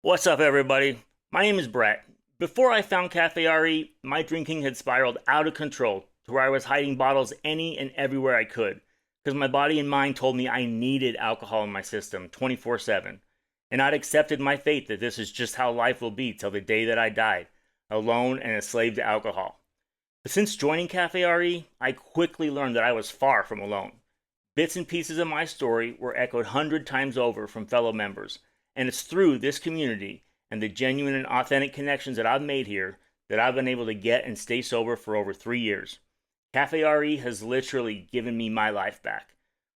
What's up, everybody? My name is Brett. Before I found Cafe RE, my drinking had spiraled out of control to where I was hiding bottles any and everywhere I could because my body and mind told me I needed alcohol in my system 24/7. And I'd accepted my fate that this is just how life will be till the day that I died, alone and a slave to alcohol. But since joining Cafe RE, I quickly learned that I was far from alone. Bits and pieces of my story were echoed 100 times over from fellow members, and it's through this community and the genuine and authentic connections that I've made here that I've been able to get and stay sober for over 3 years. Cafe RE has literally given me my life back.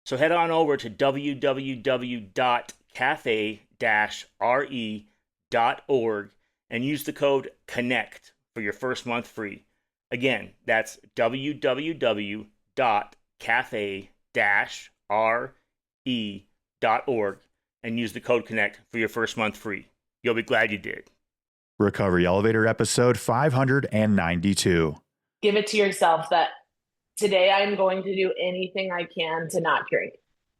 So head on over to www.cafe-re.org and use the code CONNECT for your first month free. Again, that's www.cafe-re.org and use the code CONNECT for your first month free. You'll be glad you did. Recovery Elevator episode 592. Give it to yourself that today I'm going to do anything I can to not drink.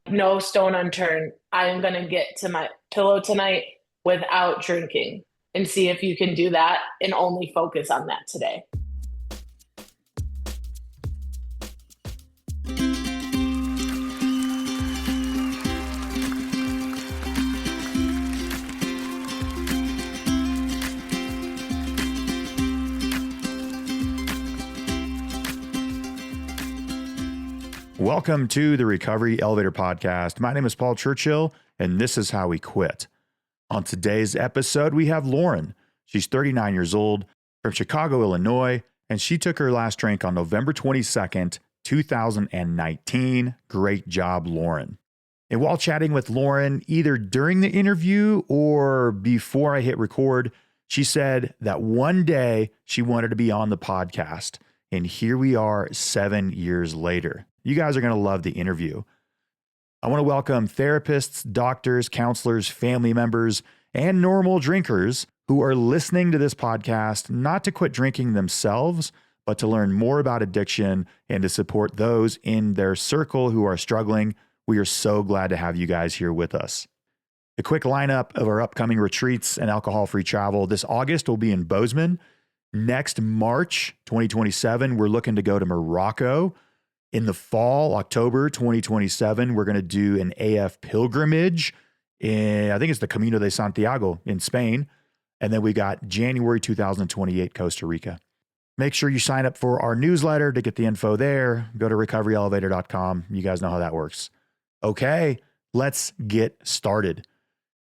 No stone unturned. I'm going to get to my pillow tonight without drinking and see if you can do that and only focus on that today. Welcome to the Recovery Elevator Podcast. My name is Paul Churchill, and this is how we quit. On today's episode, we have Lauren. She's 39 years old, from Chicago, Illinois, and she took her last drink on November 22nd, 2019. Great job, Lauren. And while chatting with Lauren, either during the interview or before I hit record, she said that one day she wanted to be on the podcast. And here we are 7 years later. You guys are going to love the interview. I want to welcome therapists, doctors, counselors, family members, and normal drinkers who are listening to this podcast, not to quit drinking themselves, but to learn more about addiction and to support those in their circle who are struggling. We are so glad to have you guys here with us. A quick lineup of our upcoming retreats and alcohol-free travel. This August will be in Bozeman. Next March 2027, we're looking to go to Morocco. In the fall, October 2027, we're going to do an AF pilgrimage in, I think it's the Camino de Santiago in Spain. And then we got January 2028, Costa Rica. Make sure you sign up for our newsletter to get the info there. Go to recoveryelevator.com. You guys know how that works. Okay, let's get started.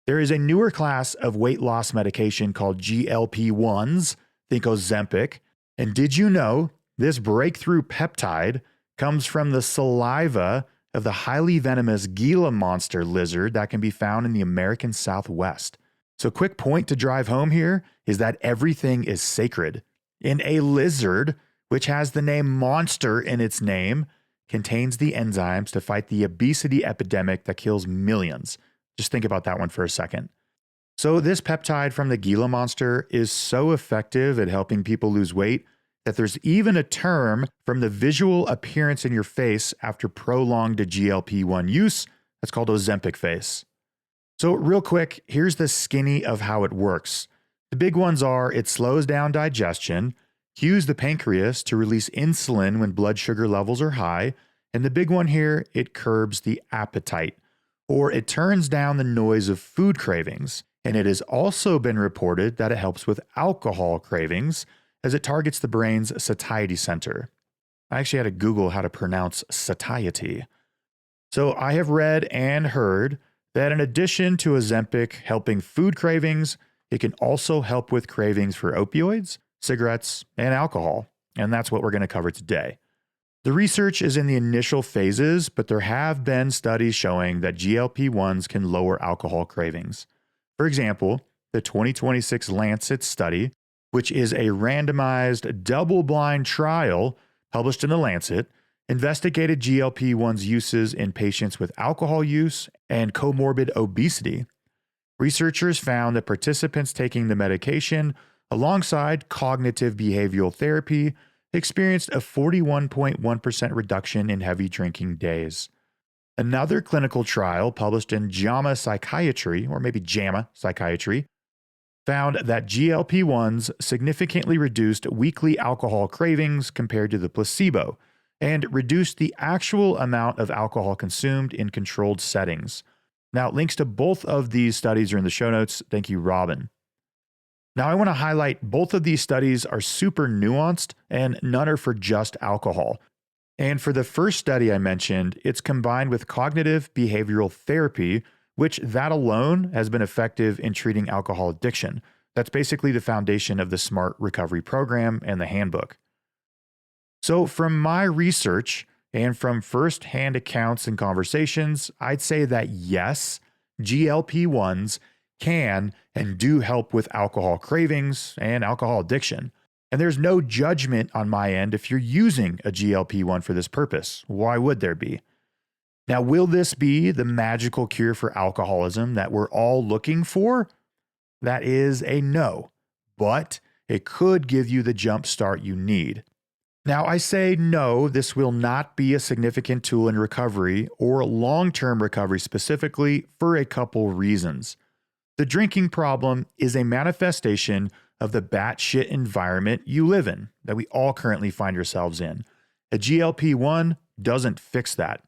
There is a newer class of weight loss medication called GLP-1's, think Ozempic. And did you know this breakthrough peptide comes from the saliva of the highly venomous Gila monster lizard that can be found in the American Southwest? So quick point to drive home here is that everything is sacred. And a lizard, which has the name monster in its name, contains the enzymes to fight the obesity epidemic that kills millions. Just think about that one for a second. So this peptide from the Gila monster is so effective at helping people lose weight that there's even a term from the visual appearance in your face after prolonged GLP-1 use that's called Ozempic face. So real quick, here's the skinny of how it works. The big ones are it slows down digestion, cues the pancreas to release insulin when blood sugar levels are high, and the big one here, it curbs the appetite, or it turns down the noise of food cravings. And it has also been reported that it helps with alcohol cravings, as it targets the brain's satiety center. I actually had to Google how to pronounce satiety. So I have read and heard that in addition to Ozempic helping food cravings, it can also help with cravings for opioids, cigarettes, and alcohol. And that's what we're going to cover today. The research is in the initial phases, but there have been studies showing that GLP-1s can lower alcohol cravings. For example, the 2026 Lancet study, which is a randomized double-blind trial published in the Lancet, investigated GLP-1's uses in patients with alcohol use and comorbid obesity. Researchers found that participants taking the medication alongside cognitive behavioral therapy experienced a 41.1% reduction in heavy drinking days. Another clinical trial published in JAMA Psychiatry, or maybe JAMA Psychiatry, found that GLP-1s significantly reduced weekly alcohol cravings compared to the placebo and reduced the actual amount of alcohol consumed in controlled settings. Now, links to both of these studies are in the show notes. Thank you, Robin. Now, I want to highlight both of these studies are super nuanced and none are for just alcohol. And for the first study I mentioned, it's combined with cognitive behavioral therapy, which that alone has been effective in treating alcohol addiction. That's basically the foundation of the SMART recovery program and the handbook. So from my research and from firsthand accounts and conversations, I'd say that yes, GLP-1s can and do help with alcohol cravings and alcohol addiction. And there's no judgment on my end if you're using a GLP-1 for this purpose. Why would there be? Now, will this be the magical cure for alcoholism that we're all looking for? That is a no, but it could give you the jump start you need. Now, I say no, this will not be a significant tool in recovery or long-term recovery specifically for a couple reasons. The drinking problem is a manifestation of the batshit environment you live in, that we all currently find ourselves in. A GLP-1 doesn't fix that.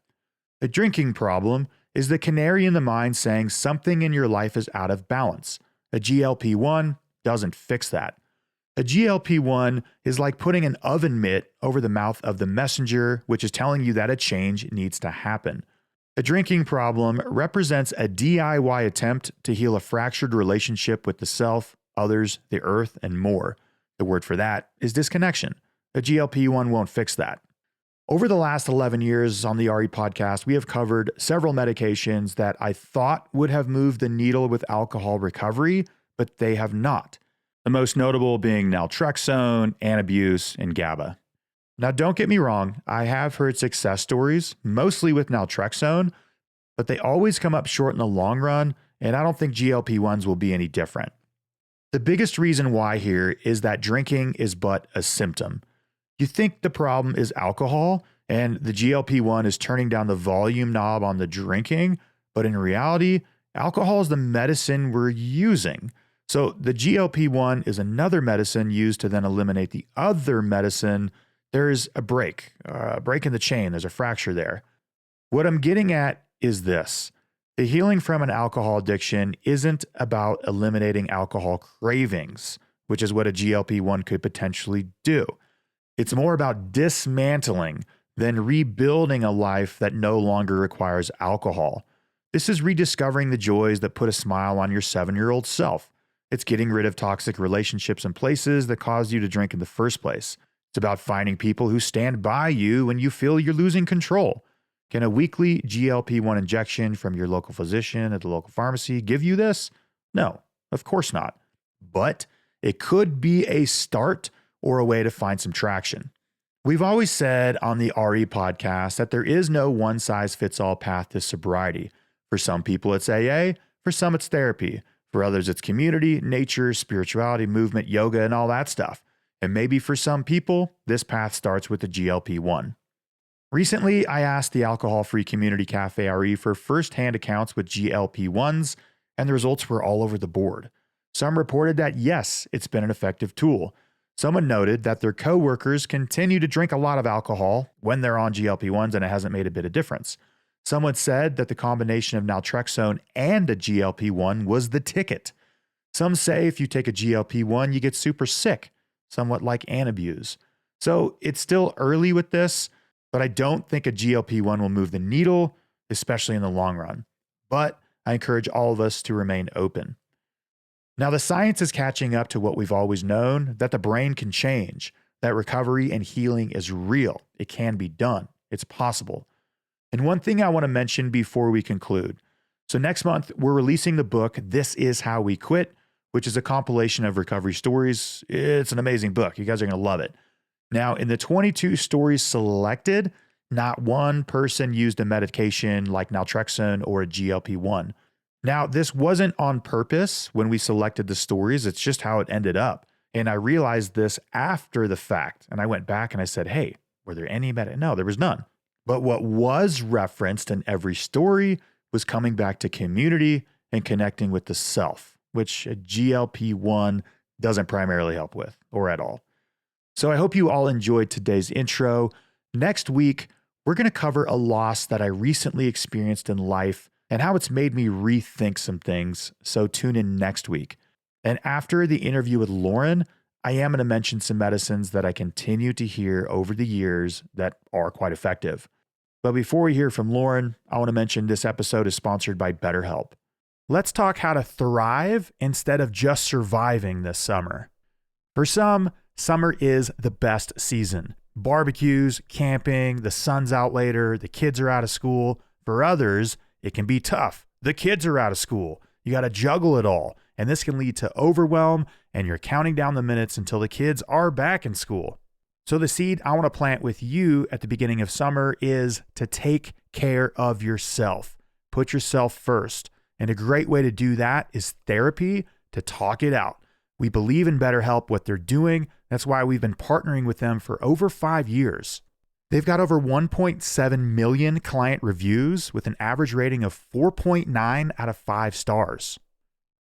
A drinking problem is the canary in the mine saying something in your life is out of balance. A GLP-1 doesn't fix that. A GLP-1 is like putting an oven mitt over the mouth of the messenger, which is telling you that a change needs to happen. A drinking problem represents a DIY attempt to heal a fractured relationship with the self, others, the earth, and more. The word for that is disconnection. A GLP-1 won't fix that. Over the last 11 years on the RE podcast, we have covered several medications that I thought would have moved the needle with alcohol recovery, but they have not. The most notable being naltrexone, Antabuse, and GABA. Now, don't get me wrong, I have heard success stories, mostly with naltrexone, but they always come up short in the long run, and I don't think GLP-1s will be any different. The biggest reason why here is that drinking is but a symptom. You think the problem is alcohol and the GLP-1 is turning down the volume knob on the drinking, but in reality, alcohol is the medicine we're using. So the GLP-1 is another medicine used to then eliminate the other medicine. There's a break in the chain. There's a fracture there. What I'm getting at is this. The healing from an alcohol addiction isn't about eliminating alcohol cravings, which is what a GLP-1 could potentially do. It's more about dismantling than rebuilding a life that no longer requires alcohol. This is rediscovering the joys that put a smile on your 7-year-old self. It's getting rid of toxic relationships and places that caused you to drink in the first place. It's about finding people who stand by you when you feel you're losing control. Can a weekly GLP-1 injection from your local physician at the local pharmacy give you this? No, of course not. But it could be a start or a way to find some traction. We've always said on the RE podcast that there is no one-size-fits-all path to sobriety. For some people, it's AA. For some, it's therapy. For others, it's community, nature, spirituality, movement, yoga, and all that stuff. And maybe for some people, this path starts with the GLP-1. Recently, I asked the Alcohol-Free Community Cafe RE for first-hand accounts with GLP-1s, and the results were all over the board. Some reported that yes, it's been an effective tool. Someone noted that their coworkers continue to drink a lot of alcohol when they're on GLP-1s and it hasn't made a bit of difference. Someone said that the combination of naltrexone and a GLP-1 was the ticket. Some say if you take a GLP-1, you get super sick, somewhat like Antabuse. So it's still early with this, but I don't think a GLP-1 will move the needle, especially in the long run. But I encourage all of us to remain open. Now, the science is catching up to what we've always known, that the brain can change, that recovery and healing is real. It can be done. It's possible. And one thing I want to mention before we conclude. So next month, we're releasing the book, This Is How We Quit, which is a compilation of recovery stories. It's an amazing book. You guys are going to love it. Now, in the 22 stories selected, not one person used a medication like naltrexone or a GLP-1. Now, this wasn't on purpose when we selected the stories. It's just how it ended up. And I realized this after the fact. And I went back and I said, hey, were there any No, there was none. But what was referenced in every story was coming back to community and connecting with the self. which a GLP-1 doesn't primarily help with or at all. So I hope you all enjoyed today's intro. Next week, we're going to cover a loss that I recently experienced in life and how it's made me rethink some things. So tune in next week. And after the interview with Lauren, I am going to mention some medicines that I continue to hear over the years that are quite effective. But before we hear from Lauren, I want to mention this episode is sponsored by BetterHelp. Let's talk how to thrive instead of just surviving this summer. For some, summer is the best season. Barbecues, camping, the sun's out later, the kids are out of school. For others, it can be tough. The kids are out of school. You got to juggle it all. And this can lead to overwhelm, and you're counting down the minutes until the kids are back in school. So the seed I want to plant with you at the beginning of summer is to take care of yourself. Put yourself first. And a great way to do that is therapy, to talk it out. We believe in BetterHelp, what they're doing. That's why we've been partnering with them for over 5 years. They've got over 1.7 million client reviews with an average rating of 4.9 out of 5 stars.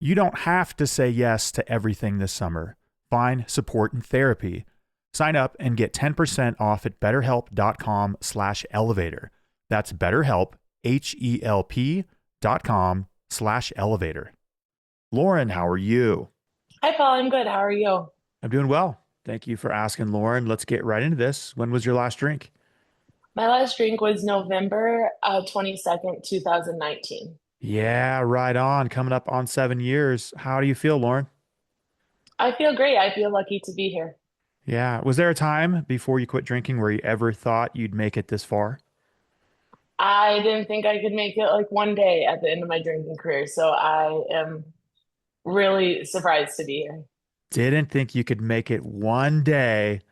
You don't have to say yes to everything this summer. Find support and therapy. Sign up and get 10% off at betterhelp.com/elevator. That's BetterHelp, HELP.com/elevator. Lauren, how are you? Hi, Paul. I'm good. How are you? I'm doing well. Thank you for asking, Lauren. Let's get right into this. When was your last drink? My last drink was November 22nd, 2019. Yeah, right on. Coming up on 7 years. How do you feel, Lauren? I feel great. I feel lucky to be here. Yeah. Was there a time before you quit drinking where you ever thought you'd make it this far? I didn't think I could make it like one day at the end of my drinking career, so I am really surprised to be here. Didn't think you could make it one day.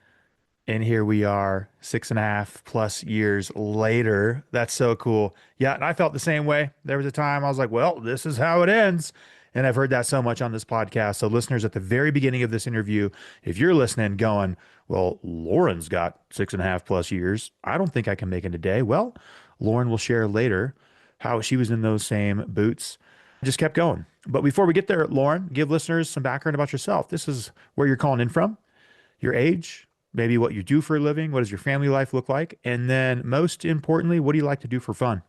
And here we are, 6.5+ years later. That's so cool. Yeah, and I felt the same way. There was a time I was like, well, this is how it ends. And I've heard that so much on this podcast. So listeners, at the very beginning of this interview, if you're listening going, well, Lauren's got 6.5+ years. I don't think I can make it a day. Well, Lauren will share later how she was in those same boots. Just kept going. But before we get there, Lauren, give listeners some background about yourself. This is where you're calling in from, your age, maybe what you do for a living, what does your family life look like? And then most importantly, what do you like to do for fun?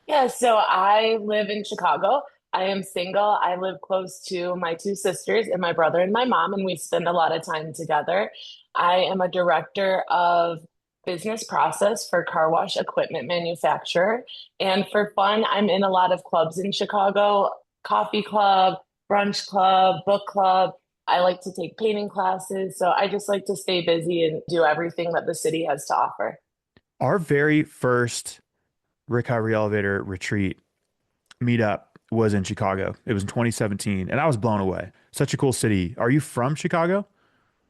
Yeah, so I live in Chicago. I am single. I live close to my 2 sisters and my brother and my mom, and we spend a lot of time together. I am a director of business process for car wash equipment manufacturer. And for fun, I'm in a lot of clubs in Chicago, coffee club, brunch club, book club. I like to take painting classes. So I just like to stay busy and do everything that the city has to offer. Our very first Recovery Elevator retreat meetup was in Chicago. It was in 2017, and I was blown away. Such a cool city. Are you from Chicago?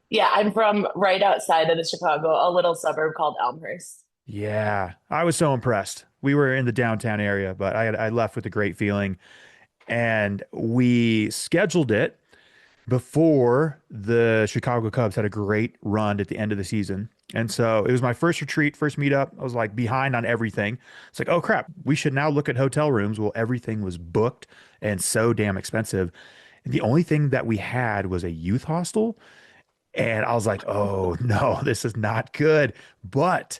Yeah, I'm from right outside of the Chicago, a little suburb called Elmhurst. Yeah, I was so impressed. We were in the downtown area, but I left with a great feeling. And we scheduled it before the Chicago Cubs had a great run at the end of the season. And so it was my first retreat, first meetup. I was like behind on everything. It's like, oh crap, we should now look at hotel rooms. Well, everything was booked and so damn expensive. And the only thing that we had was a youth hostel. And I was like, oh no, this is not good. But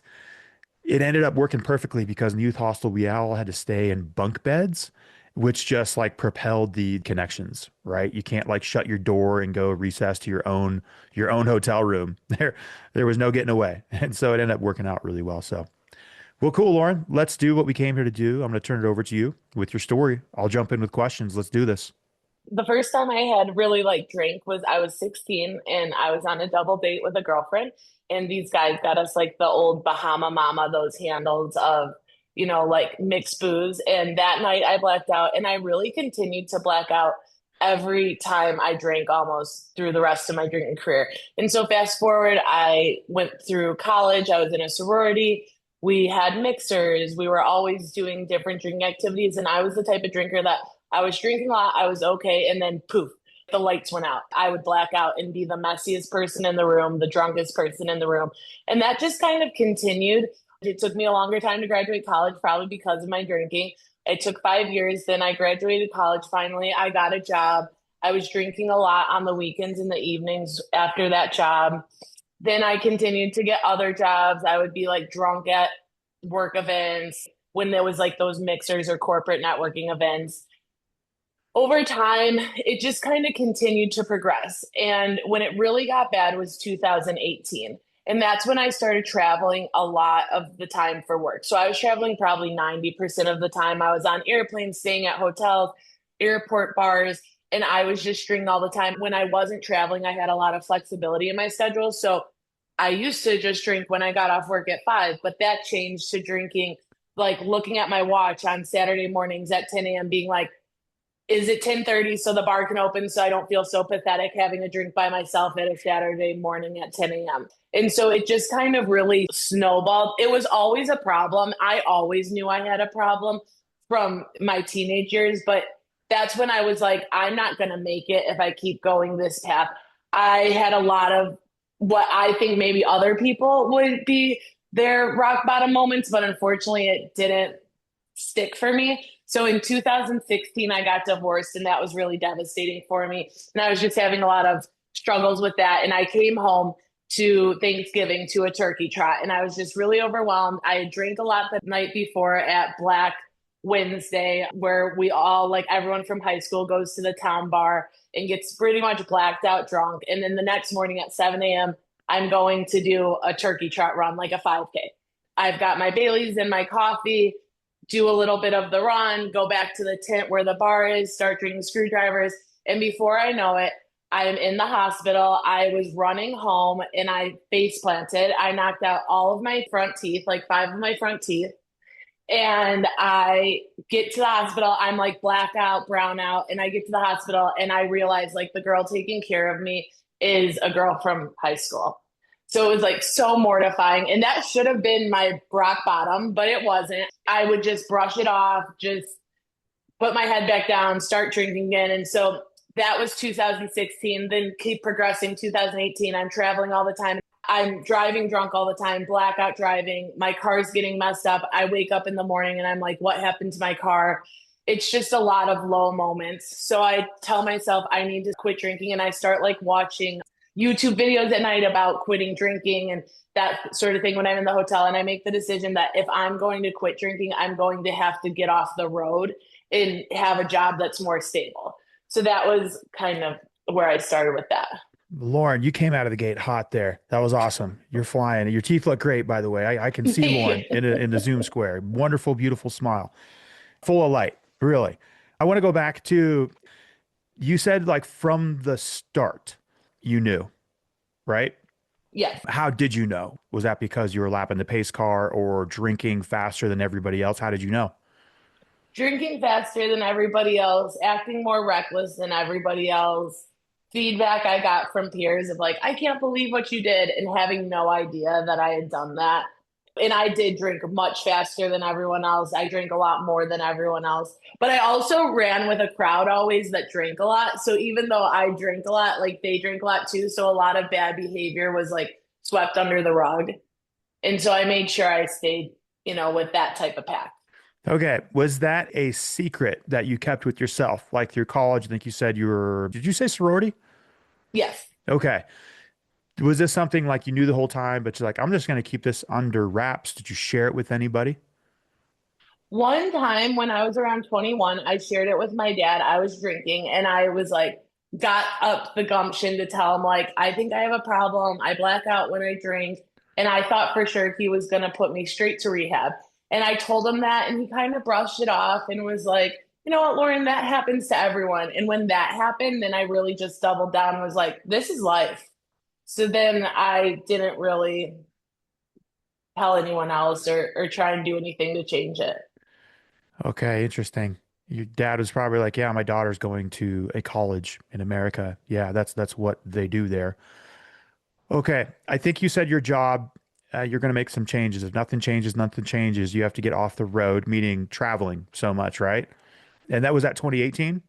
it ended up working perfectly because in the youth hostel, we all had to stay in bunk beds, which just like propelled the connections, right? You can't like shut your door and go recess to your own hotel room. There was no getting away. And so it ended up working out really well. So, well, cool, Lauren. Let's do what we came here to do. I'm going to turn it over to you with your story. I'll jump in with questions. Let's do this. The first time I had really like drank was I was 16 and I was on a double date with a girlfriend. And these guys got us like the old Bahama Mama, those handles of, like mixed booze. And that night I blacked out and I really continued to black out every time I drank almost through the rest of my drinking career. And so fast forward, I went through college. I was in a sorority. We had mixers. We were always doing different drinking activities. And I was the type of drinker that I was drinking a lot. I was okay. And then poof, the lights went out. I would black out and be the messiest person in the room, the drunkest person in the room. And that just kind of continued. It took me a longer time to graduate college, probably because of my drinking. It took 5 years. Then I graduated college. Finally, I got a job. I was drinking a lot on the weekends and the evenings after that job. Then I continued to get other jobs. I would be like drunk at work events when there was like those mixers or corporate networking events. Over time, it just kind of continued to progress. And when it really got bad was 2018. And that's when I started traveling a lot of the time for work. So I was traveling probably 90% of the time. I was on airplanes, staying at hotels, airport bars, and I was just drinking all the time. When I wasn't traveling, I had a lot of flexibility in my schedule. So I used to just drink when I got off work at 5, but that changed to drinking, like looking at my watch on Saturday mornings at 10 a.m., being like, is it 10:30 so the bar can open so I don't feel so pathetic having a drink by myself at a Saturday morning at 10 a.m. And so it just kind of really snowballed. It was always a problem. I always knew I had a problem from my teenage years, but that's when I was like, I'm not going to make it if I keep going this path. I had a lot of what I think maybe other people would be their rock bottom moments, but unfortunately it didn't stick for me. So in 2016, I got divorced, and that was really devastating for me. And I was just having a lot of struggles with that. And I came home to Thanksgiving to a turkey trot, and I was just really overwhelmed. I had drank a lot the night before at Black Wednesday, where we all, like everyone from high school, goes to the town bar and gets pretty much blacked out drunk. And then the next morning at 7 a.m., I'm going to do a turkey trot run, like a 5K. I've got my Baileys and my coffee, do a little bit of the run, go back to the tent where the bar is, start drinking screwdrivers. And before I know it, I'm in the hospital. I was running home and I face planted. I knocked out all of my front teeth, like 5 of my front teeth. And I get to the hospital. I'm like blackout, brown out. And I get to the hospital and I realize like the girl taking care of me is a girl from high school. So it was like so mortifying. And that should have been my rock bottom, but it wasn't. I would just brush it off, just put my head back down, start drinking again. And so that was 2016, then keep progressing. 2018, I'm traveling all the time. I'm driving drunk all the time, blackout driving. My car's getting messed up. I wake up in the morning and I'm like, what happened to my car? It's just a lot of low moments. So I tell myself I need to quit drinking, and I start like watching YouTube videos at night about quitting drinking and that sort of thing when I'm in the hotel. And I make the decision that if I'm going to quit drinking, I'm going to have to get off the road and have a job that's more stable. So that was kind of where I started with that. Lauren, you came out of the gate hot there. That was awesome. You're flying. Your teeth look great, by the way. I can see Lauren in the Zoom square. Wonderful, beautiful smile. Full of light, really. I want to go back to, you said like from the start, you knew, right? Yes. How did you know? Was that because you were lapping the pace car or drinking faster than everybody else? How did you know? Drinking faster than everybody else, acting more reckless than everybody else. Feedback I got from peers of like, I can't believe what you did, and having no idea that I had done that. And I did drink much faster than everyone else. I drank a lot more than everyone else. But I also ran with a crowd always that drank a lot. So even though I drink a lot, like they drink a lot too. So a lot of bad behavior was like swept under the rug. And so I made sure I stayed, with that type of pack. Okay. Was that a secret that you kept with yourself, like through college? I think you said did you say sorority? Yes. Okay. Was this something like you knew the whole time, but you're like, I'm just going to keep this under wraps? Did you share it with anybody? One time when I was around 21, I shared it with my dad. I was drinking and I was like, got up the gumption to tell him, like, I think I have a problem. I black out when I drink. And I thought for sure he was going to put me straight to rehab. And I told him that, and he kind of brushed it off and was like, you know what, Lauren, that happens to everyone. And when that happened, then I really just doubled down and was like, this is life. So then I didn't really tell anyone else or try and do anything to change it. Okay. Interesting. Your dad was probably like, yeah, my daughter's going to a college in America. Yeah, that's what they do there. Okay. I think you said your job, you're going to make some changes. If nothing changes, nothing changes. You have to get off the road, meaning traveling so much, right? And that was at 2018?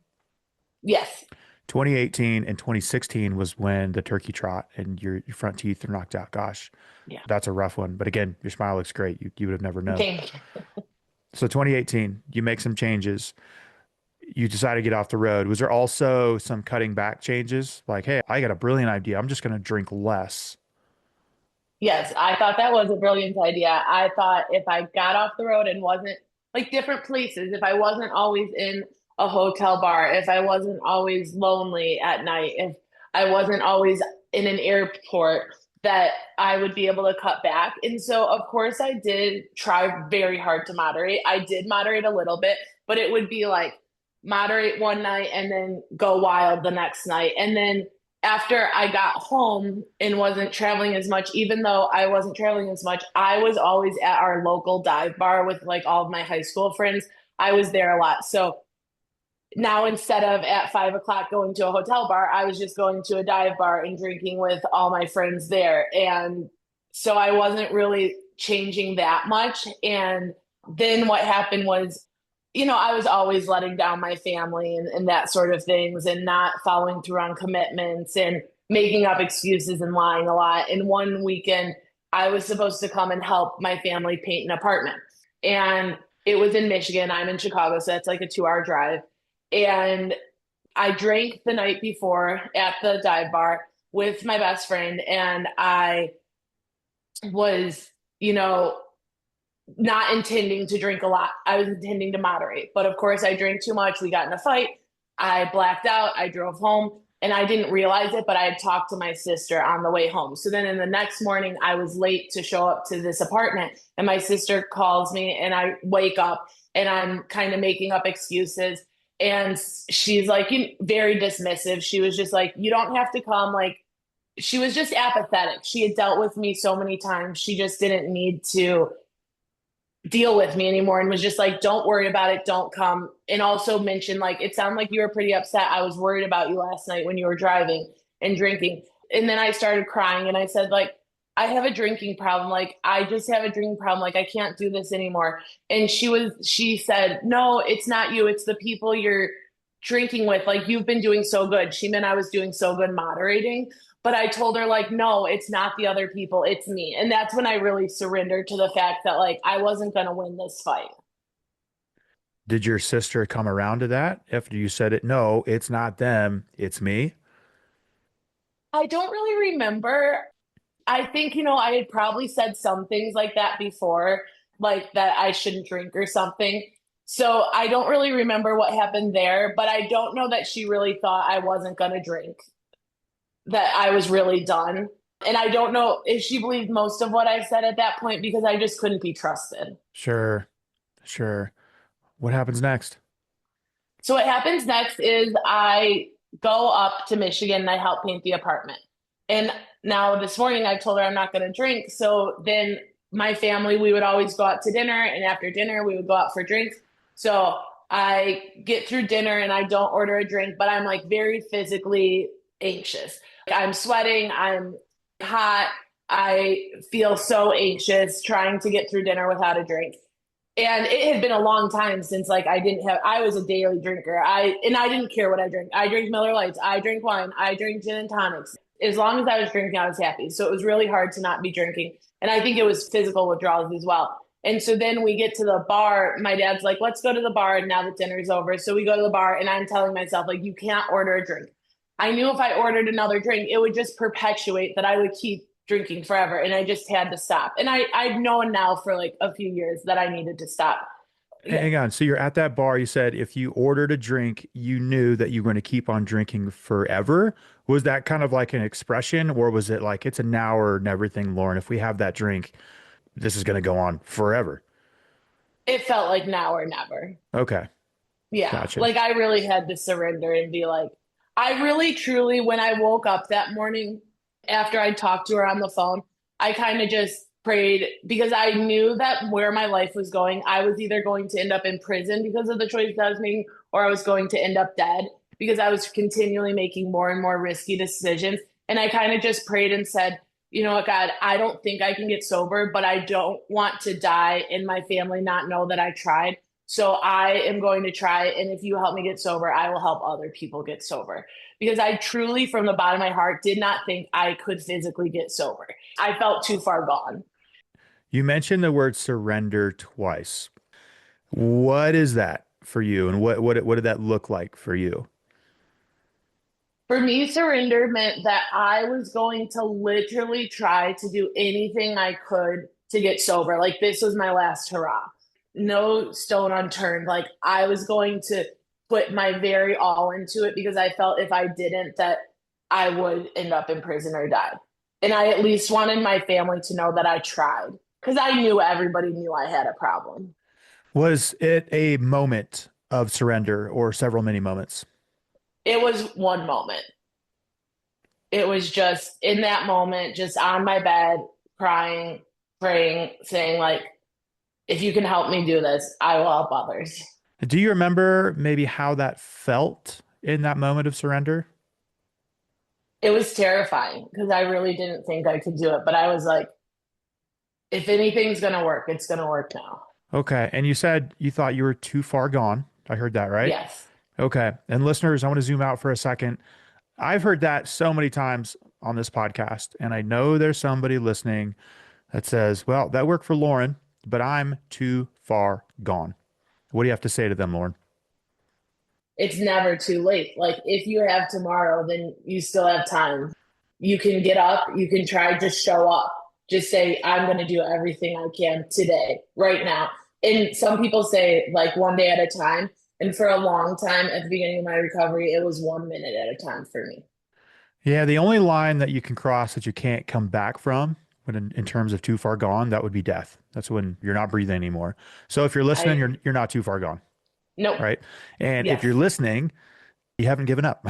Yes. 2018 and 2016 was when the turkey trot and your front teeth are knocked out. Gosh, Yeah. that's a rough one. But again, your smile looks great. You would have never known. Thank you. So 2018, you make some changes. You decide to get off the road. Was there also some cutting back changes? Like, hey, I got a brilliant idea. I'm just going to drink less. Yes, I thought that was a brilliant idea. I thought if I got off the road and wasn't like different places, if I wasn't always in a hotel bar, if I wasn't always lonely at night, if I wasn't always in an airport, that I would be able to cut back. And so, of course, I did try very hard to moderate. I did moderate a little bit, but it would be like moderate one night and then go wild the next night. And then after I got home and wasn't traveling as much, even though I wasn't traveling as much, I was always at our local dive bar with like all of my high school friends. I was there a lot. So now instead of at 5 o'clock going to a hotel bar, I was just going to a dive bar and drinking with all my friends there. And so I wasn't really changing that much. And then what happened was, I was always letting down my family and that sort of things and not following through on commitments and making up excuses and lying a lot. And one weekend, I was supposed to come and help my family paint an apartment. And it was in Michigan. I'm in Chicago, so that's like a 2 hour drive. And I drank the night before at the dive bar with my best friend, and I was, not intending to drink a lot. I was intending to moderate. But of course, I drank too much. We got in a fight. I blacked out. I drove home and I didn't realize it, but I had talked to my sister on the way home. So then in the next morning, I was late to show up to this apartment. And my sister calls me and I wake up and I'm kind of making up excuses. And she's like very dismissive. She was just like, you don't have to come. Like, she was just apathetic. She had dealt with me so many times. She just didn't need to deal with me anymore and was just like, don't worry about it, don't come. And also mentioned like, it sounded like you were pretty upset. I was worried about you last night when you were driving and drinking. And then I started crying and I said like, I have a drinking problem. Like, I just have a drinking problem. Like, I can't do this anymore. And she said, no, it's not you. It's the people you're drinking with. Like, you've been doing so good. She meant I was doing so good moderating. But I told her, like, no, it's not the other people, it's me. And that's when I really surrendered to the fact that, like, I wasn't going to win this fight. Did your sister come around to that after you said it? No, it's not them, it's me. I don't really remember. I think, I had probably said some things like that before, like that I shouldn't drink or something. So I don't really remember what happened there, but I don't know that she really thought I wasn't going to drink, that I was really done. And I don't know if she believed most of what I said at that point because I just couldn't be trusted. Sure, sure. What happens next? So what happens next is I go up to Michigan and I help paint the apartment. And now this morning I told her I'm not going to drink. So then my family, we would always go out to dinner, and after dinner we would go out for drinks. So I get through dinner and I don't order a drink, but I'm like very physically anxious. I'm sweating, I'm hot, I feel so anxious trying to get through dinner without a drink. And it had been a long time since like I was a daily drinker. I didn't care what I drank. I drank Miller Lights, I drank wine, I drank gin and tonics. As long as I was drinking, I was happy. So it was really hard to not be drinking. And I think it was physical withdrawals as well. And so then we get to the bar. My dad's like, let's go to the bar now that dinner's over. So we go to the bar and I'm telling myself, like, you can't order a drink. I knew if I ordered another drink, it would just perpetuate that I would keep drinking forever. And I just had to stop. And I've known now for like a few years that I needed to stop. Yeah. Hang on. So you're at that bar. You said if you ordered a drink, you knew that you were going to keep on drinking forever. Was that kind of like an expression, or was it like it's a now or never thing, Lauren? If we have that drink, this is going to go on forever. It felt like now or never. Okay. Yeah. Gotcha. Like I really had to surrender and be like, I really truly, when I woke up that morning after I talked to her on the phone, I kind of just prayed because I knew that where my life was going, I was either going to end up in prison because of the choices I was making, or I was going to end up dead because I was continually making more and more risky decisions. And I kind of just prayed and said, you know what, God, I don't think I can get sober, but I don't want to die and my family not know that I tried. So I am going to try. And if you help me get sober, I will help other people get sober. Because I truly, from the bottom of my heart, did not think I could physically get sober. I felt too far gone. You mentioned the word surrender twice. What is that for you? And what did that look like for you? For me, surrender meant that I was going to literally try to do anything I could to get sober. Like this was my last hurrah. No stone unturned. Like I was going to put my very all into it because I felt if I didn't, that I would end up in prison or die. And I at least wanted my family to know that I tried because I knew everybody knew I had a problem. Was it a moment of surrender or several mini moments? It was one moment. It was just in that moment, just on my bed, crying, praying, saying, like, if you can help me do this, I will help others. Do you remember maybe how that felt in that moment of surrender? It was terrifying because I really didn't think I could do it. But I was like, if anything's going to work, it's going to work now. Okay. And you said you thought you were too far gone. I heard that, right? Yes. Okay. And listeners, I want to zoom out for a second. I've heard that so many times on this podcast, and I know there's somebody listening that says, well, that worked for Lauren, but I'm too far gone. What do you have to say to them, Lauren? It's never too late. Like, if you have tomorrow, then you still have time. You can get up, you can try, just show up. Just say, I'm going to do everything I can today, right now. And some people say, like, one day at a time. And for a long time at the beginning of my recovery, it was 1 minute at a time for me. Yeah, the only line that you can cross that you can't come back from when in terms of too far gone, that would be death. That's when you're not breathing anymore. So if you're listening, I, you're not too far gone, nope. right? And if Yes. you're listening, you haven't given up.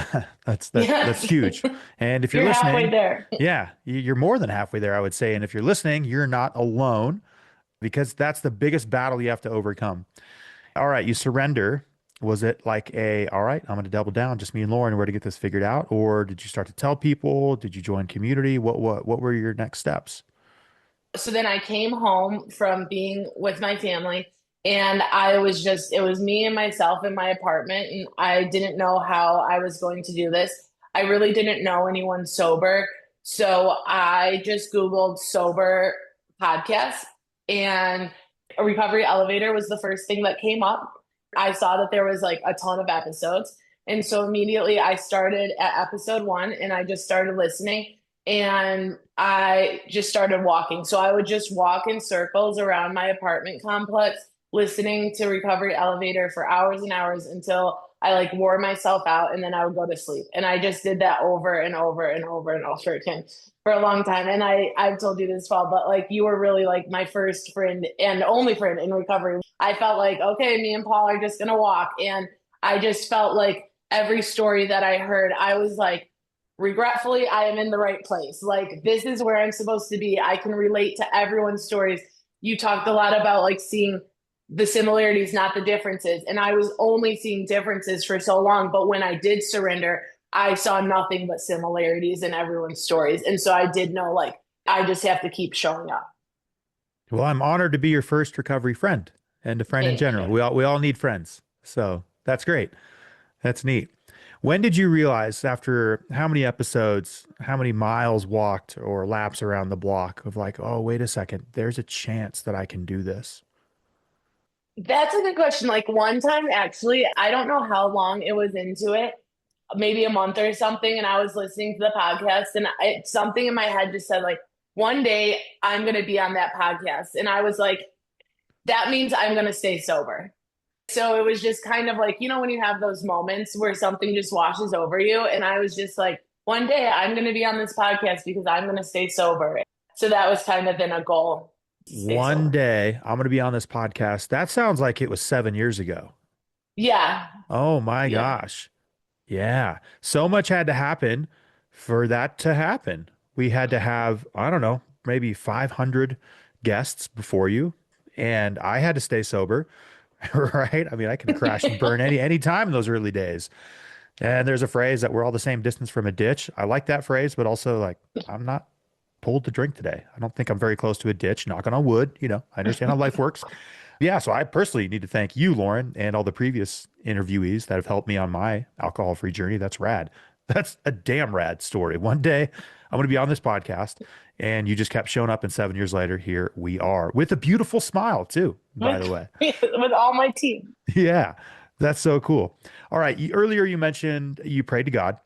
That's Yes. huge. And if you're You're halfway listening, there. yeah, you're more than halfway there, I would say. And if you're listening, you're not alone because that's the biggest battle you have to overcome. All right, you surrender. Was it like all right, I'm going to double down, just me and Lauren, where to get this figured out? Or did you start to tell people? Did you join community? What were your next steps? So then I came home from being with my family and I was just, it was me and myself in my apartment. And I didn't know how I was going to do this. I really didn't know anyone sober. So I just Googled sober podcasts and a recovery elevator was the first thing that came up. I saw that there was like a ton of episodes. And so immediately I started at episode one and I just started listening and I just started walking. So I would just walk in circles around my apartment complex, listening to Recovery Elevator for hours and hours until I like wore myself out and then I would go to sleep. And I just did that over and over and over and over again for a long time. And I've told you this, Paul, but like you were really like my first friend and only friend in recovery. I felt like, okay, me and Paul are just gonna walk. And I just felt like every story that I heard, I was like, regretfully, I am in the right place. Like, this is where I'm supposed to be. I can relate to everyone's stories. You talked a lot about like seeing the similarities, not the differences. And I was only seeing differences for so long. But when I did surrender, I saw nothing but similarities in everyone's stories. And so I did know, like, I just have to keep showing up. Well, I'm honored to be your first recovery friend and a friend in Thank general. you. We all need friends. So that's great. That's neat. When did you realize after how many episodes, how many miles walked or laps around the block of like, oh, wait a second, there's a chance that I can do this? That's a good question. Like, one time, actually, I don't know how long it was into it, maybe a month or something, and I was listening to the podcast, and something in my head just said, like, one day I'm going to be on that podcast. And I was like, that means I'm going to stay sober. So it was just kind of like, when you have those moments where something just washes over you. And I was just like, one day I'm going to be on this podcast because I'm going to stay sober. So that was kind of then a goal to stay One sober. day I'm going to be on this podcast. That sounds like it was 7 years ago. Yeah. Oh my Yeah. gosh. Yeah. So much had to happen for that to happen. We had to have, I don't know, maybe 500 guests before you, and I had to stay sober, right? I mean, I could have crashed and burned any time in those early days. And there's a phrase that we're all the same distance from a ditch. I like that phrase, but also like I'm not pulled to drink today. I don't think I'm very close to a ditch, knocking on wood. I understand how life works. Yeah, so I personally need to thank you, Lauren, and all the previous interviewees that have helped me on my alcohol-free journey. That's rad. That's a damn rad story. One day I'm going to be on this podcast And you just kept showing up, and 7 years later, here we are with a beautiful smile too, by with, the way. with all my team. Yeah, that's so cool. All right. Earlier you mentioned you prayed to God,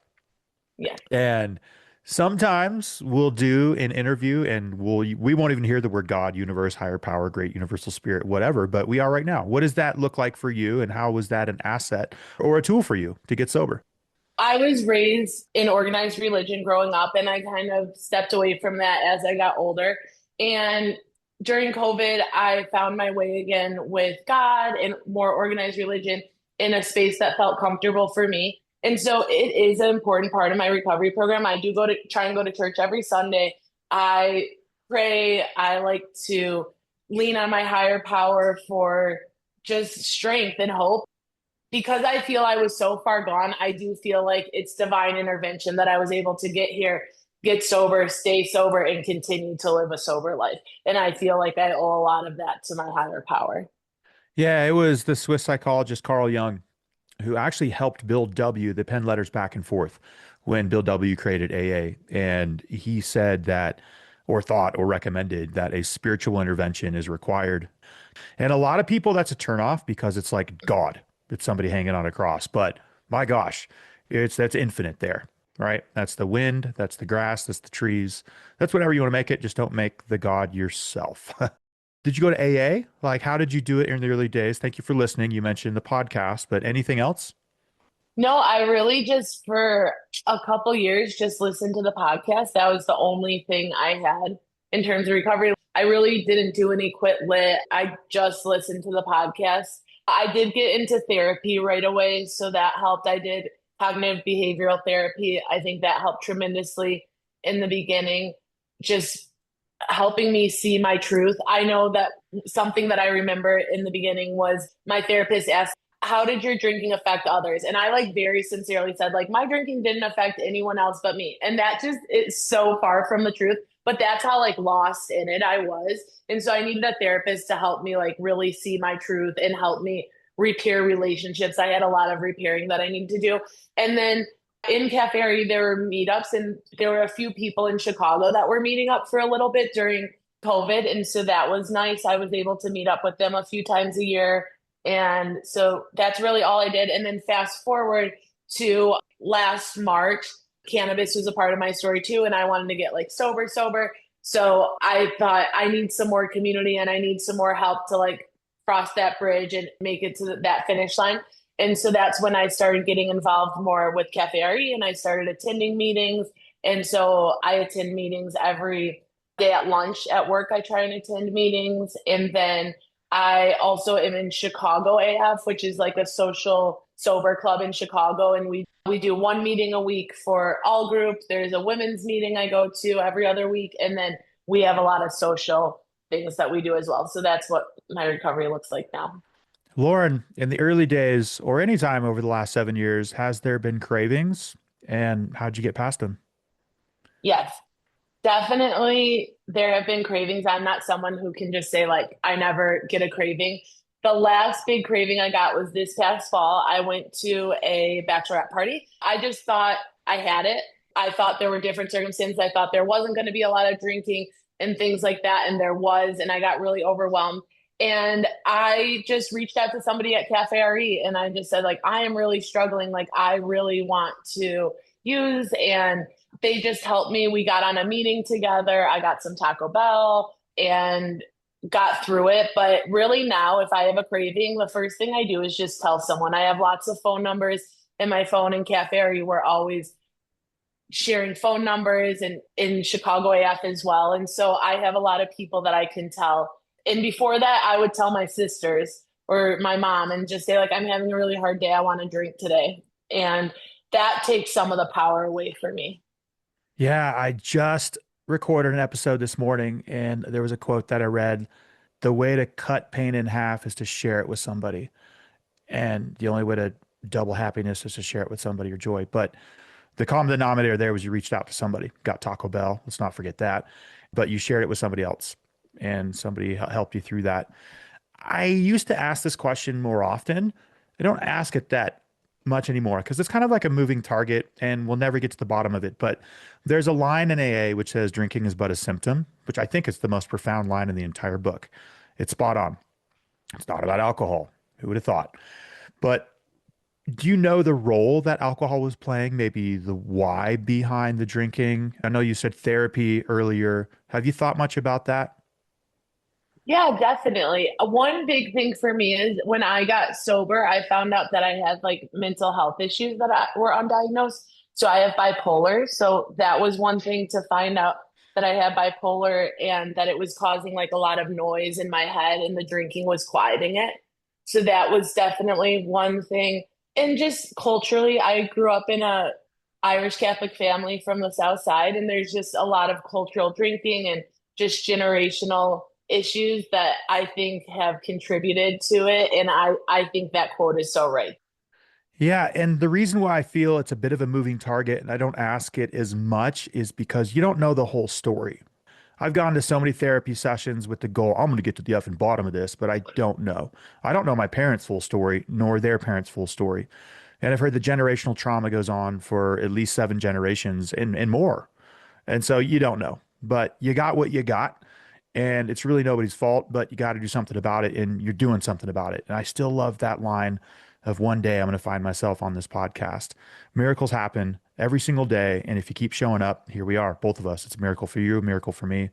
Yeah. and sometimes we'll do an interview and we won't even hear the word God, universe, higher power, great universal spirit, whatever, but we are right now. What does that look like for you, and how was that an asset or a tool for you to get sober? I was raised in organized religion growing up, and I kind of stepped away from that as I got older. And during COVID, I found my way again with God and more organized religion in a space that felt comfortable for me. And so it is an important part of my recovery program. I do try and go to church every Sunday. I pray. I like to lean on my higher power for just strength and hope because I feel I was so far gone. I do feel like it's divine intervention that I was able to get here, get sober, stay sober, and continue to live a sober life. And I feel like I owe a lot of that to my higher power. Yeah, it was the Swiss psychologist Carl Jung who actually helped Bill W. They penned letters back and forth when Bill W. created AA. And he said that, or thought, or recommended that a spiritual intervention is required. And a lot of people, that's a turnoff because it's like God, it's somebody hanging on a cross. But my gosh, that's infinite there, right? That's the wind, that's the grass, that's the trees, that's whatever you want to make it. Just don't make the God yourself. Did you go to AA? Like, how did you do it in the early days? Thank you for listening. You mentioned the podcast, but anything else? No, I really just for a couple years just listened to the podcast. That was the only thing I had in terms of recovery. I really didn't do any quit lit. I just listened to the podcast. I did get into therapy right away, so that helped. I did cognitive behavioral therapy. I think that helped tremendously in the beginning, just helping me see my truth. I know that something that I remember in the beginning was my therapist asked, how did your drinking affect others? And I like very sincerely said, like, my drinking didn't affect anyone else but me. And that just is so far from the truth. But that's how like lost in it I was. And so I needed a therapist to help me like really see my truth and help me repair relationships. I had a lot of repairing that I needed to do. And then in Cafe, there were meetups, and there were a few people in Chicago that were meeting up for a little bit during COVID. And so that was nice. I was able to meet up with them a few times a year. And so that's really all I did. And then fast forward to last March, cannabis was a part of my story too. And I wanted to get like sober. So I thought I need some more community and I need some more help to like cross that bridge and make it to that finish line. And so that's when I started getting involved more with Cafe RE and I started attending meetings. And so I attend meetings every day at lunch at work. I try and attend meetings. And then I also am in Chicago AF, which is like a social sober club in Chicago. And we do one meeting a week for all groups. There's a women's meeting I go to every other week. And then we have a lot of social things that we do as well. So that's what my recovery looks like now. Lauren, in the early days or any time over the last 7 years, has there been cravings, and how'd you get past them? Yes, definitely there have been cravings. I'm not someone who can just say like I never get a craving. The last big craving I got was this past fall. I went to a bachelorette party. I just thought I had it. I thought there were different circumstances. I thought there wasn't going to be a lot of drinking and things like that. And there was, and I got really overwhelmed. And I just reached out to somebody at Cafe RE and I just said, like, I am really struggling. Like, I really want to use. And they just helped me. We got on a meeting together. I got some Taco Bell and got through it. But really now, if I have a craving, the first thing I do is just tell someone. I have lots of phone numbers in my phone in Cafe RE. We're always sharing phone numbers and in Chicago AF as well. And so I have a lot of people that I can tell. And before that, I would tell my sisters or my mom and just say, like, I'm having a really hard day. I want to drink today. And that takes some of the power away for me. Yeah, I just recorded an episode this morning and there was a quote that I read. The way to cut pain in half is to share it with somebody. And the only way to double happiness is to share it with somebody or joy. But the common denominator there was you reached out to somebody, got Taco Bell. Let's not forget that. But you shared it with somebody else and somebody helped you through that. I used to ask this question more often. I don't ask it that much anymore because it's kind of like a moving target and we'll never get to the bottom of it. But there's a line in AA which says drinking is but a symptom, which I think is the most profound line in the entire book. It's spot on. It's not about alcohol. Who would have thought? But do you know the role that alcohol was playing? Maybe the why behind the drinking? I know you said therapy earlier. Have you thought much about that? Yeah, definitely. One big thing for me is when I got sober, I found out that I had like mental health issues that were undiagnosed. So I have bipolar. So that was one thing to find out that I had bipolar and that it was causing like a lot of noise in my head and the drinking was quieting it. So that was definitely one thing. And just culturally, I grew up in a Irish Catholic family from the South Side, and there's just a lot of cultural drinking and just generational issues that I think have contributed to it. And I think that quote is so right. Yeah, and the reason why I feel it's a bit of a moving target and I don't ask it as much is because you don't know the whole story. I've gone to so many therapy sessions with the goal, I'm going to get to the effing bottom of this, but I don't know. I don't know my parents' full story, nor their parents' full story. And I've heard the generational trauma goes on for at least 7 generations and more. And so you don't know, but you got what you got. And it's really nobody's fault, but you got to do something about it. And you're doing something about it. And I still love that line of one day I'm going to find myself on this podcast. Miracles happen every single day. And if you keep showing up, here we are, both of us. It's a miracle for you, a miracle for me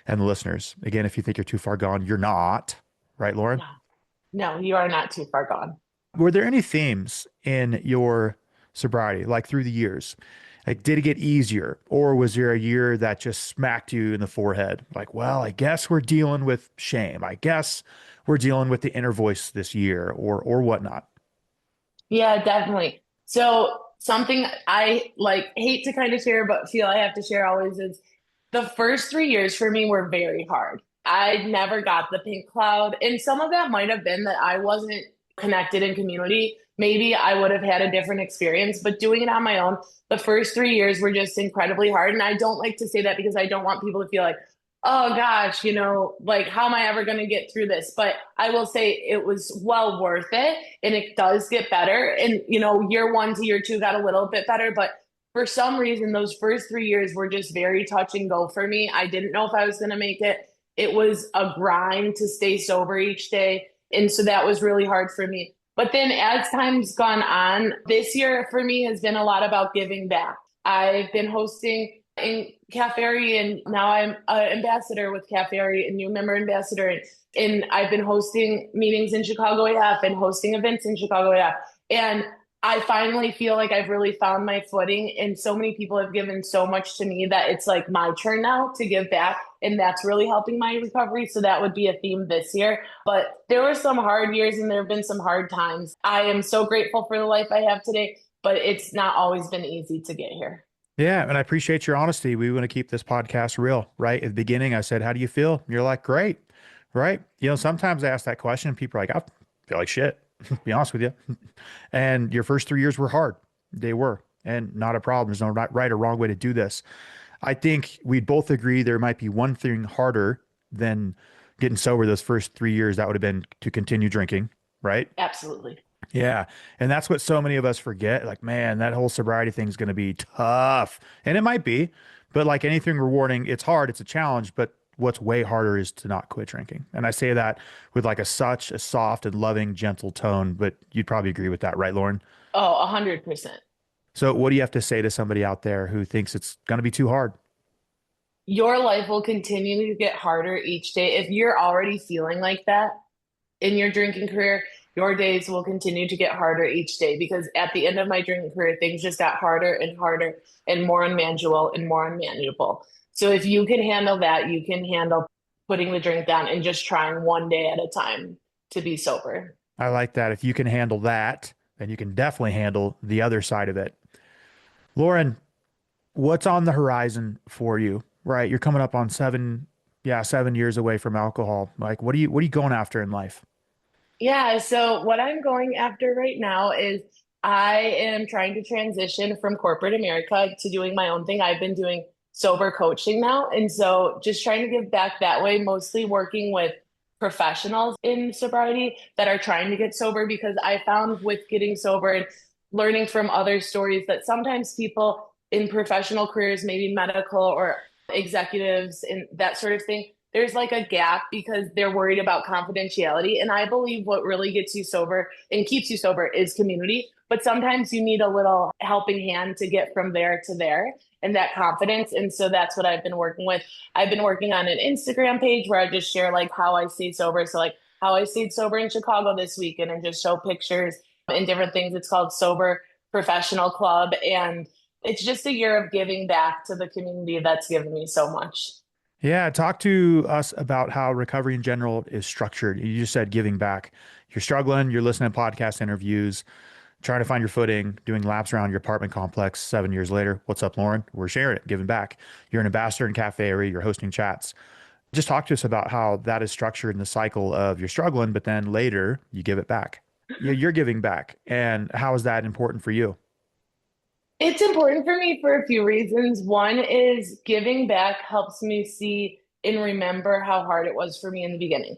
and the listeners. Again, if you think you're too far gone, you're not. Right, Lauren? No, no, you are not too far gone. Were there any themes in your sobriety, like through the years? Like, did it get easier, or was there a year that just smacked you in the forehead? Like, well, I guess we're dealing with shame. I guess we're dealing with the inner voice this year, or whatnot. Yeah, definitely. So something I like hate to kind of share, but feel I have to share always is the first 3 years for me were very hard. I never got the pink cloud. And some of that might have been that I wasn't connected in community. Maybe I would have had a different experience, but doing it on my own, the first 3 years were just incredibly hard. And I don't like to say that because I don't want people to feel like, oh gosh, like how am I ever going to get through this? But I will say it was well worth it and it does get better. And, year one to year two got a little bit better, but for some reason, those first 3 years were just very touch and go for me. I didn't know if I was going to make it. It was a grind to stay sober each day. And so that was really hard for me. But then as time's gone on, this year for me has been a lot about giving back. I've been hosting in Cafe and now I'm an ambassador with Cafe, a new member ambassador. And I've been hosting meetings in Chicago AF and hosting events in Chicago AF. And I finally feel like I've really found my footing, and so many people have given so much to me that it's like my turn now to give back, and that's really helping my recovery. So that would be a theme this year. But there were some hard years and there have been some hard times. I am so grateful for the life I have today, but it's not always been easy to get here. Yeah, and I appreciate your honesty. We want to keep this podcast real, right? At the beginning, I said, "How do you feel?" You're like, "Great," right? Sometimes I ask that question, and people are like, "I feel like shit." Be honest with you. And your first 3 years were hard. They were, and not a problem. There's no right or wrong way to do this. I think we'd both agree there might be one thing harder than getting sober those first 3 years. That would have been to continue drinking, right? Absolutely. Yeah. And that's what so many of us forget. Like, man, that whole sobriety thing is going to be tough. And it might be, but like anything rewarding, it's hard, it's a challenge, but what's way harder is to not quit drinking. And I say that with like such a soft and loving, gentle tone, but you'd probably agree with that, right, Lauren? Oh, 100%. So what do you have to say to somebody out there who thinks it's going to be too hard? Your life will continue to get harder each day. If you're already feeling like that in your drinking career, your days will continue to get harder each day because at the end of my drinking career, things just got harder and harder and more unmanageable and more unmanageable. So if you can handle that, you can handle putting the drink down and just trying one day at a time to be sober. I like that. If you can handle that, then you can definitely handle the other side of it. Lauren, what's on the horizon for you? Right? You're coming up on 7 years away from alcohol. Like, what are you going after in life? Yeah, so what I'm going after right now is I am trying to transition from corporate America to doing my own thing. I've been doing sober coaching now. And so just trying to give back that way, mostly working with professionals in sobriety that are trying to get sober because I found with getting sober and learning from other stories that sometimes people in professional careers, maybe medical or executives and that sort of thing, there's like a gap because they're worried about confidentiality. And I believe what really gets you sober and keeps you sober is community. But sometimes you need a little helping hand to get from there to there and that confidence. And so that's what I've been working with. I've been working on an Instagram page where I just share like how I stay sober. So like how I stayed sober in Chicago this weekend and just show pictures and different things. It's called Sober Professional Club. And it's just a year of giving back to the community that's given me so much. Yeah, talk to us about how recovery in general is structured. You just said giving back. You're struggling, you're listening to podcast interviews, trying to find your footing, doing laps around your apartment complex 7 years later. What's up, Lauren? We're sharing it, giving back. You're an ambassador in Cafe Area, you're hosting chats. Just talk to us about how that is structured in the cycle of you're struggling, but then later you give it back. You're giving back. And how is that important for you? It's important for me for a few reasons. One is giving back helps me see and remember how hard it was for me in the beginning.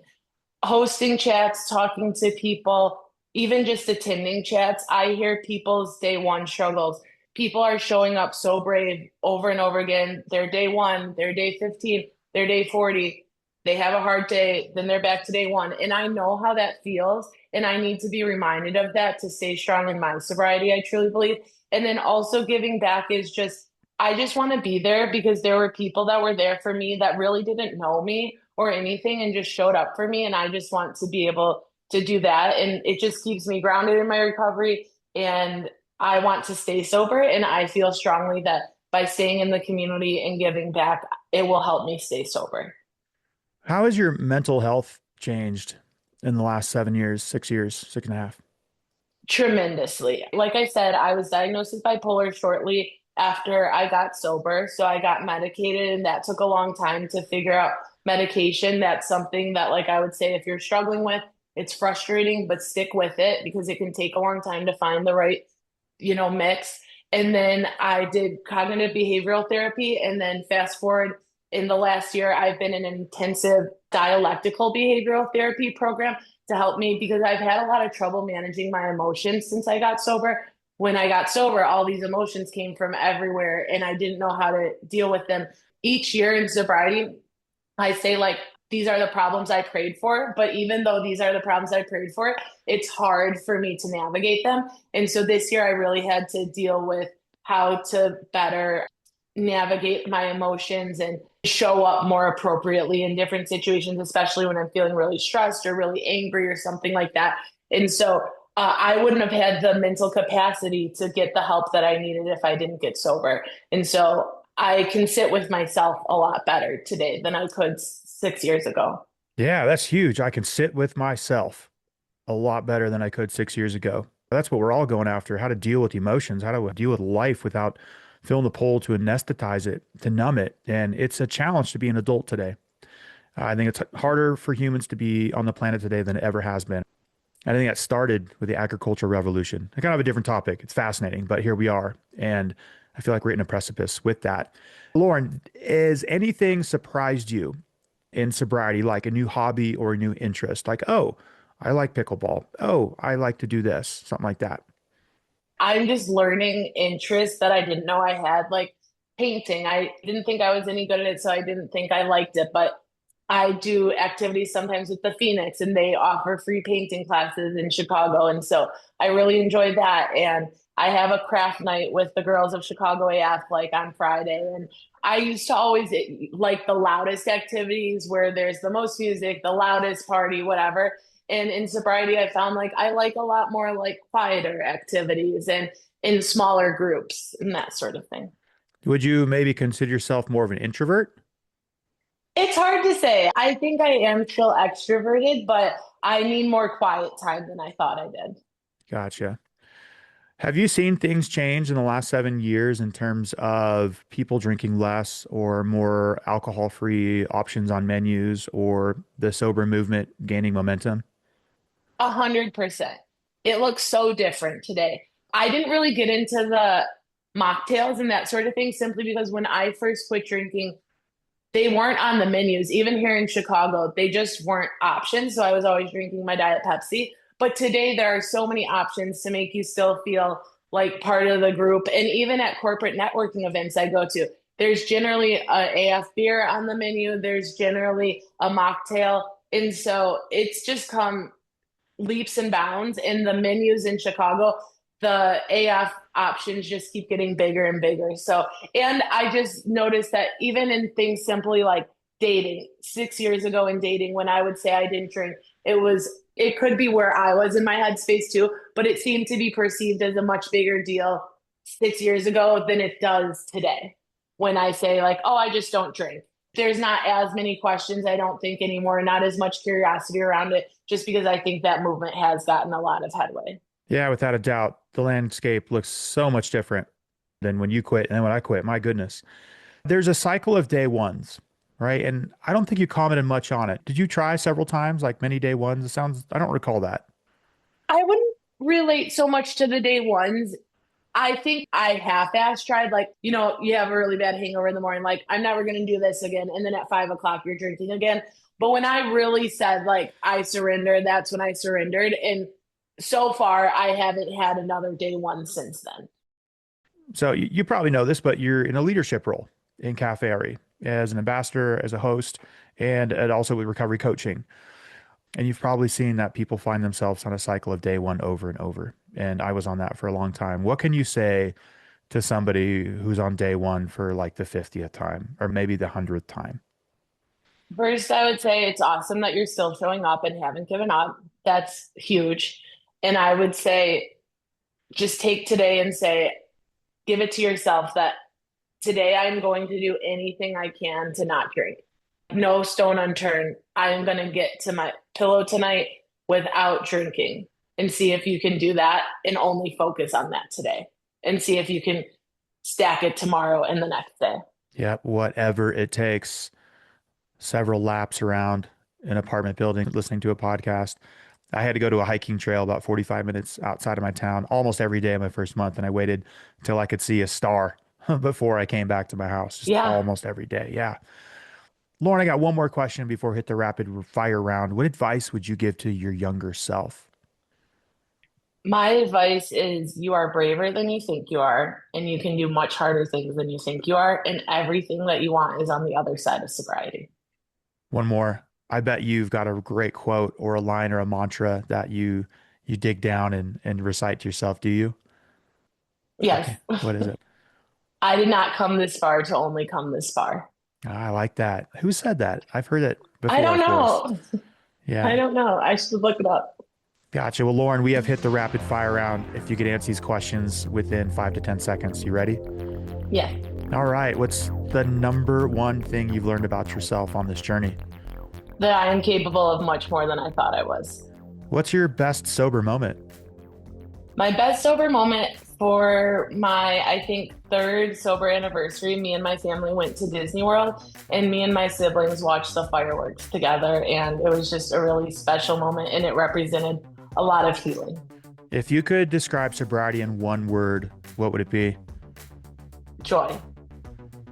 Hosting chats, talking to people, even just attending chats, I hear people's day one struggles. People are showing up so brave over and over again. Their day one, their day 15, their day 40. They have a hard day, then they're back to day one. And I know how that feels. And I need to be reminded of that to stay strong in my sobriety, I truly believe. And then also giving back is just, I just want to be there because there were people that were there for me that really didn't know me or anything and just showed up for me. And I just want to be able to do that. And it just keeps me grounded in my recovery. And I want to stay sober. And I feel strongly that by staying in the community and giving back, it will help me stay sober. How has your mental health changed in the last 7 years, 6 years, 6.5? Tremendously. Like I said, I was diagnosed with bipolar shortly after I got sober. So I got medicated, and that took a long time to figure out medication. That's something that, like, I would say if you're struggling with, it's frustrating, but stick with it because it can take a long time to find the right, mix. And then I did cognitive behavioral therapy. And then fast forward in the last year, I've been in an intensive dialectical behavioral therapy program to help me because I've had a lot of trouble managing my emotions since I got sober. When I got sober, all these emotions came from everywhere and I didn't know how to deal with them. Each year in sobriety, I say, like, these are the problems I prayed for. But even though these are the problems I prayed for, it's hard for me to navigate them. And so this year I really had to deal with how to better navigate my emotions and show up more appropriately in different situations, especially when I'm feeling really stressed or really angry or something like that. And so I wouldn't have had the mental capacity to get the help that I needed if I didn't get sober. And so I can sit with myself a lot better today than I could 6 years ago. Yeah, that's huge. I can sit with myself a lot better than I could 6 years ago. That's what we're all going after, how to deal with emotions, how to deal with life without feeling the pull to anesthetize it, to numb it. And it's a challenge to be an adult today. I think it's harder for humans to be on the planet today than it ever has been. And I think that started with the agricultural revolution. I kind of have a different topic. It's fascinating, but here we are. And I feel like we're in a precipice with that. Lauren, has anything surprised you in sobriety, like a new hobby or a new interest? Like, oh, I like pickleball. Oh, I like to do this, something like that. I'm just learning interests that I didn't know I had, like painting. I didn't think I was any good at it, so I didn't think I liked it. But I do activities sometimes with the Phoenix, and they offer free painting classes in Chicago. And so I really enjoy that. And I have a craft night with the girls of Chicago AF like on Friday. And I used to always like the loudest activities where there's the most music, the loudest party, whatever. And in sobriety, I found like I like a lot more like quieter activities and in smaller groups and that sort of thing. Would you maybe consider yourself more of an introvert? It's hard to say. I think I am still extroverted, but I need more quiet time than I thought I did. Gotcha. Have you seen things change in the last 7 years in terms of people drinking less or more alcohol-free options on menus or the sober movement gaining momentum? 100%. It looks so different today. I didn't really get into the mocktails and that sort of thing simply because when I first quit drinking, they weren't on the menus. Even here in Chicago, they just weren't options. So I was always drinking my Diet Pepsi. But today there are so many options to make you still feel like part of the group. And even at corporate networking events I go to, there's generally a AF beer on the menu. There's generally a mocktail. And so it's just come leaps and bounds in the menus in Chicago. The AF options just keep getting bigger and bigger. So, and I just noticed that even in things simply like dating, 6 years ago in dating, when I would say I didn't drink, it could be where I was in my headspace too, but it seemed to be perceived as a much bigger deal 6 years ago than it does today. When I say like, oh, I just don't drink, there's not as many questions, I don't think anymore, not as much curiosity around it, just because I think that movement has gotten a lot of headway. Yeah, without a doubt, the landscape looks so much different than when you quit and then when I quit. My goodness. There's a cycle of day ones, right? And I don't think you commented much on it. Did you try several times, like many day ones? It sounds, I don't recall that. I wouldn't relate so much to the day ones. I think I half-ass tried, like, you have a really bad hangover in the morning, like, I'm never going to do this again. And then at 5 o'clock, you're drinking again. But when I really said, like, I surrendered, that's when I surrendered. And so far, I haven't had another day one since then. So you probably know this, but you're in a leadership role in Cafe RE as an ambassador, as a host, and also with recovery coaching. And you've probably seen that people find themselves on a cycle of day one over and over. And I was on that for a long time. What can you say to somebody who's on day one for like the 50th time or maybe the 100th time? First, I would say it's awesome that you're still showing up and haven't given up. That's huge. And I would say just take today and say, give it to yourself that today I'm going to do anything I can to not drink. No stone unturned. I am going to get to my pillow tonight without drinking, and see if you can do that and only focus on that today and see if you can stack it tomorrow and the next day. Yeah, whatever it takes. Several laps around an apartment building, listening to a podcast. I had to go to a hiking trail about 45 minutes outside of my town almost every day of my first month. And I waited until I could see a star before I came back to my house, just Yeah. almost every day. Yeah. Lauren, I got one more question before we hit the rapid fire round. What advice would you give to your younger self? My advice is you are braver than you think you are, and you can do much harder things than you think you are. And everything that you want is on the other side of sobriety. One more. I bet you've got a great quote or a line or a mantra that you dig down and recite to yourself, do you? Yes. Okay. What is it? I did not come this far to only come this far. I like that. Who said that? I've heard it I before, don't of course. know. I Yeah. don't know. I should look it up. Gotcha. Well, Lauren, we have hit the rapid fire round. If you could answer these questions within 5 to 10 seconds, you ready? Yeah. All right. What's the number one thing you've learned about yourself on this journey? That I am capable of much more than I thought I was. What's your best sober moment? My best sober moment for my, I think, third sober anniversary, me and my family went to Disney World, and me and my siblings watched the fireworks together. And it was just a really special moment, and it represented a lot of healing. If you could describe sobriety in one word, what would it be? Joy.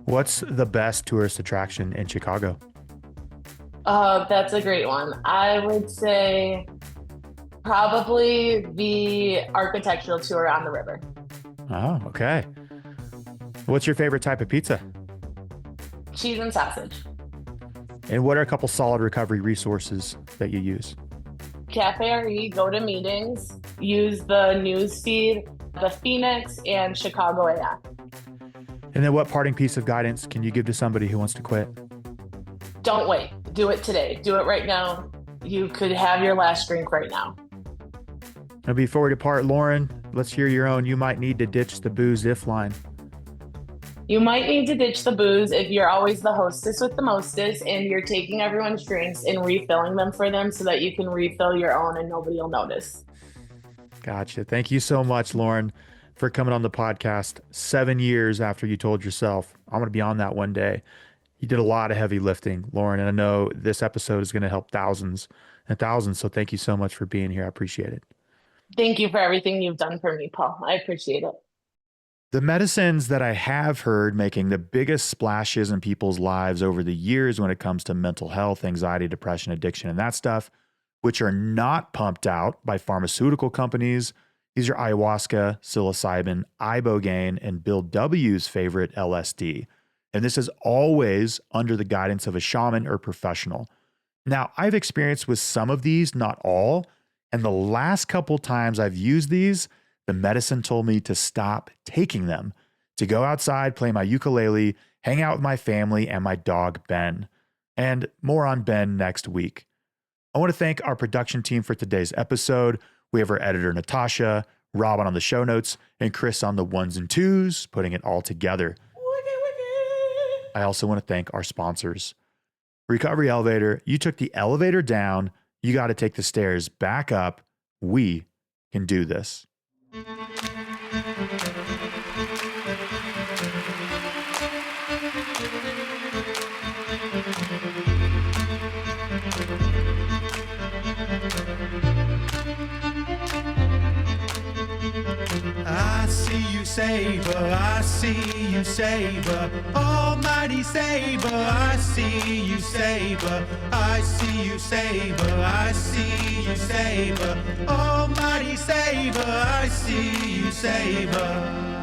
What's the best tourist attraction in Chicago? That's a great one. I would say probably the architectural tour on the river. Oh, okay. What's your favorite type of pizza? Cheese and sausage. And what are a couple solid recovery resources that you use? Cafe RE, go to meetings, use the news feed, the Phoenix, and Chicago AF. And then what parting piece of guidance can you give to somebody who wants to quit? Don't wait. Do it today. Do it right now. You could have your last drink right now. And before we depart, Lauren, let's hear your own "you might need to ditch the booze if" line. You might need to ditch the booze if you're always the hostess with the mostest and you're taking everyone's drinks and refilling them for them so that you can refill your own and nobody will notice. Gotcha. Thank you so much, Lauren, for coming on the podcast 7 years after you told yourself, I'm going to be on that one day. You did a lot of heavy lifting, Lauren, and I know this episode is going to help thousands and thousands. So thank you so much for being here. I appreciate it. Thank you for everything you've done for me, Paul. I appreciate it. The medicines that I have heard making the biggest splashes in people's lives over the years when it comes to mental health, anxiety, depression, addiction, and that stuff, which are not pumped out by pharmaceutical companies, These are ayahuasca, psilocybin, ibogaine, and Bill W.'s favorite, LSD. And this is always under the guidance of a shaman or professional. Now, I've experienced with some of these, not all, and the last couple times I've used these, the medicine told me to stop taking them, to go outside, play my ukulele, hang out with my family and my dog, Ben. And more on Ben next week. I want to thank our production team for today's episode. We have our editor, Natasha, Robin on the show notes, and Chris on the ones and twos, putting it all together. I also want to thank our sponsors. Recovery Elevator, you took the elevator down, you got to take the stairs back up. We can do this. I see you, Savior, I see you, Savior, Almighty Savior, I see you, Savior, I see you, Savior, I see you, Savior, Almighty Savior, I see you, Savior.